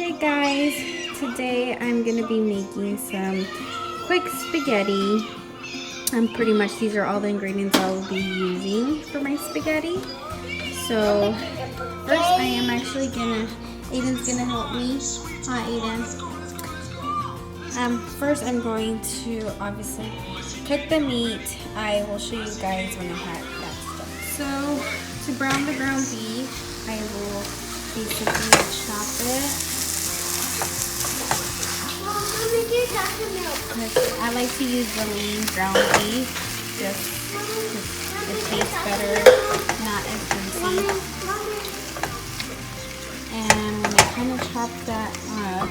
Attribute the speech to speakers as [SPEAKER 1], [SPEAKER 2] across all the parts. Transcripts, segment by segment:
[SPEAKER 1] Hey guys, today I'm gonna be making some quick spaghetti. Pretty much these are all the ingredients I will be using for my spaghetti. So first I am actually Aiden's gonna help me. Hi Aiden. First I'm going to obviously cook the meat. I will show you guys when I have that stuff. So to brown the ground beef, I will basically chop it. I like to use the lean ground beef just because it tastes better, not as juicy. And when I kind of chop that up,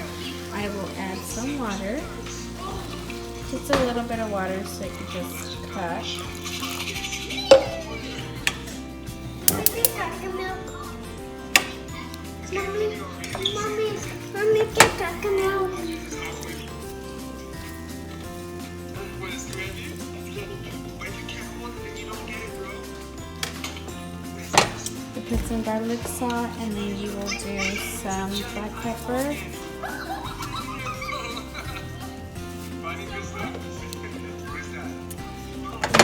[SPEAKER 1] I will add some water. Just a little bit of water so it can just cut.
[SPEAKER 2] Mommy, get talking now.
[SPEAKER 1] You put some garlic salt and then you will do some black pepper.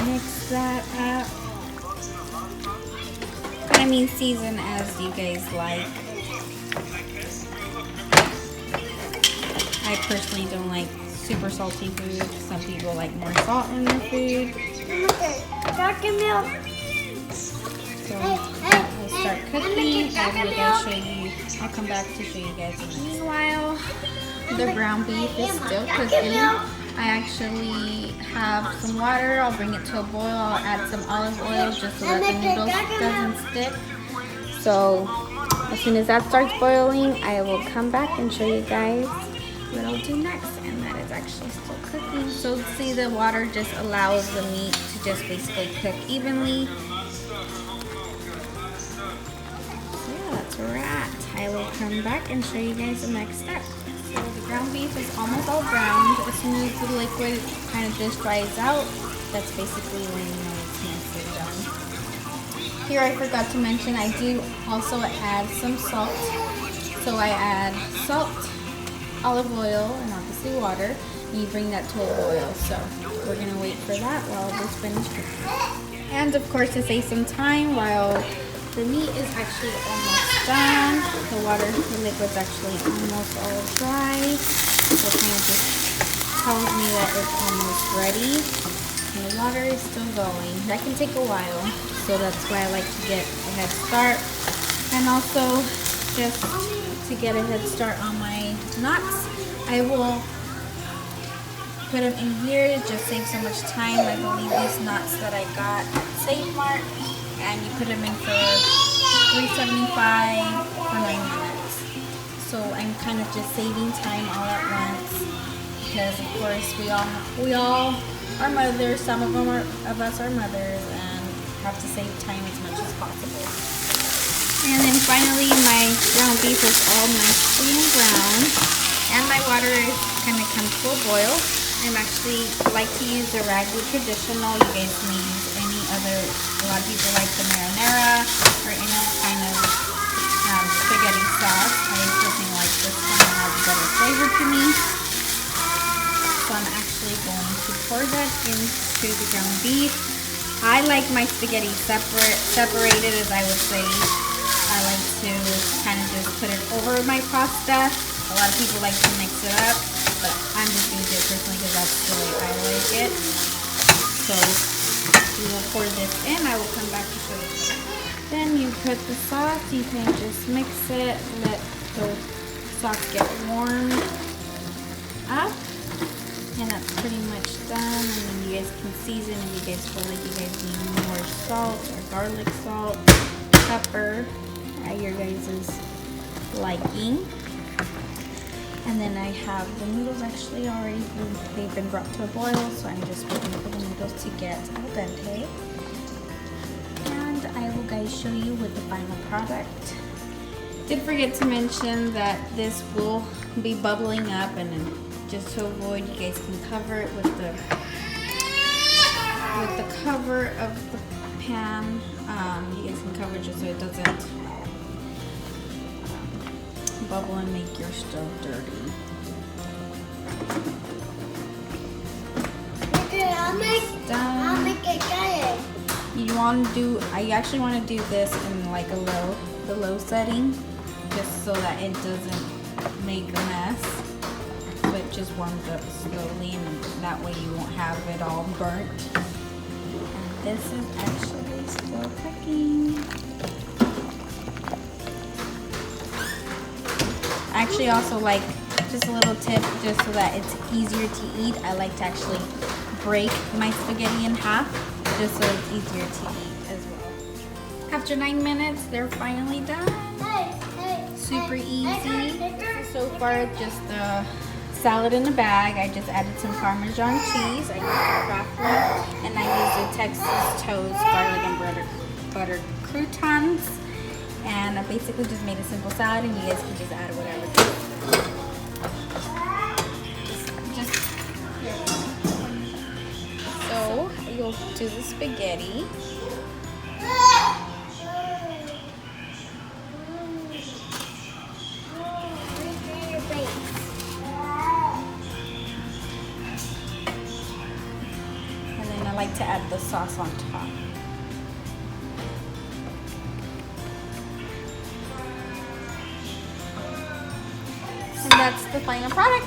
[SPEAKER 1] Mix that up. I mean season as you guys like. I personally don't like super salty food. Some people like more salt in their food.
[SPEAKER 2] Talking milk.
[SPEAKER 1] So we'll start cooking. I'll come back to show you guys in a minute. Meanwhile, the ground beef is still cooking. I actually have some water. I'll bring it to a boil. I'll add some olive oil just so that the noodles doesn't stick. So as soon as that starts boiling, I will come back and show you guys what I'll do next. And that is actually still cooking. So see, the water just allows the meat to just basically cook evenly. So yeah, that's where we're at. I will come back and show you guys the next step. So the ground beef is almost all browned. As soon as the liquid kind of just dries out, that's basically when you know it's nicely done. Here I forgot to mention I do also add some salt. So I add salt, olive oil, and obviously water. And you bring that to a boil. So we're gonna wait for that while this finishes cooking. And of course to save some time while the meat is actually almost done. The liquid's actually almost all dry. So it kind of just tells me that it's almost ready. And the water is still going. That can take a while. So that's why I like to get a head start. And also just to get a head start on my nuts, I will put them in here. It just saves so much time. I believe these nuts that I got at Save Mart. And you put them in for $3.75 for 9 minutes. So I'm kind of just saving time all at once because of course we all are mothers. Some of us are mothers and have to save time as much as possible. And then finally my ground beef is all nicely and brown and my water is kind of come to a boil. I'm actually like to use the Ragu Traditional. You guys can use any other. A lot of people like the marinara or any kind of spaghetti sauce. I personally like this one. It has a better flavor to me. So I'm actually going to pour that into the ground beef. I like my spaghetti separated, as I would say. I like to kind of just put it over my pasta. A lot of people like to mix it up, but I'm just going to do it personally because that's the way I like it. So we will pour this in. I will come back to show you. Then you put the sauce. You can just mix it. Let the sauce get warmed up. And that's pretty much done. And then you guys can season if you guys feel like you guys need more salt or garlic salt, pepper at your guys' liking. And then I have the noodles actually already, they've been brought to a boil, so I'm just waiting for the noodles to get al dente. And I will guys show you with the final product. Did forget to mention that this will be bubbling up, and then just to avoid, you guys can cover it with the cover of the pan. You guys can cover it just so it doesn't bubble and make your stove dirty.
[SPEAKER 2] Okay, I'll
[SPEAKER 1] Done.
[SPEAKER 2] make it good.
[SPEAKER 1] You want to do? I actually want to do this in like the low setting, just so that it doesn't make a mess. So it just warms up slowly, and that way you won't have it all burnt. And this is actually still cooking. I actually also like, just a little tip, just so that it's easier to eat, I like to actually break my spaghetti in half, just so it's easier to eat as well. After 9 minutes, they're finally done. Super easy. So far, just a salad in a bag. I just added some Parmesan cheese. I used Kraft, and I used the Texas Toast garlic and butter croutons. And I basically just made a simple salad, and you guys can just add whatever. So you'll do the spaghetti. And then I like to add the sauce on top. And that's the final product.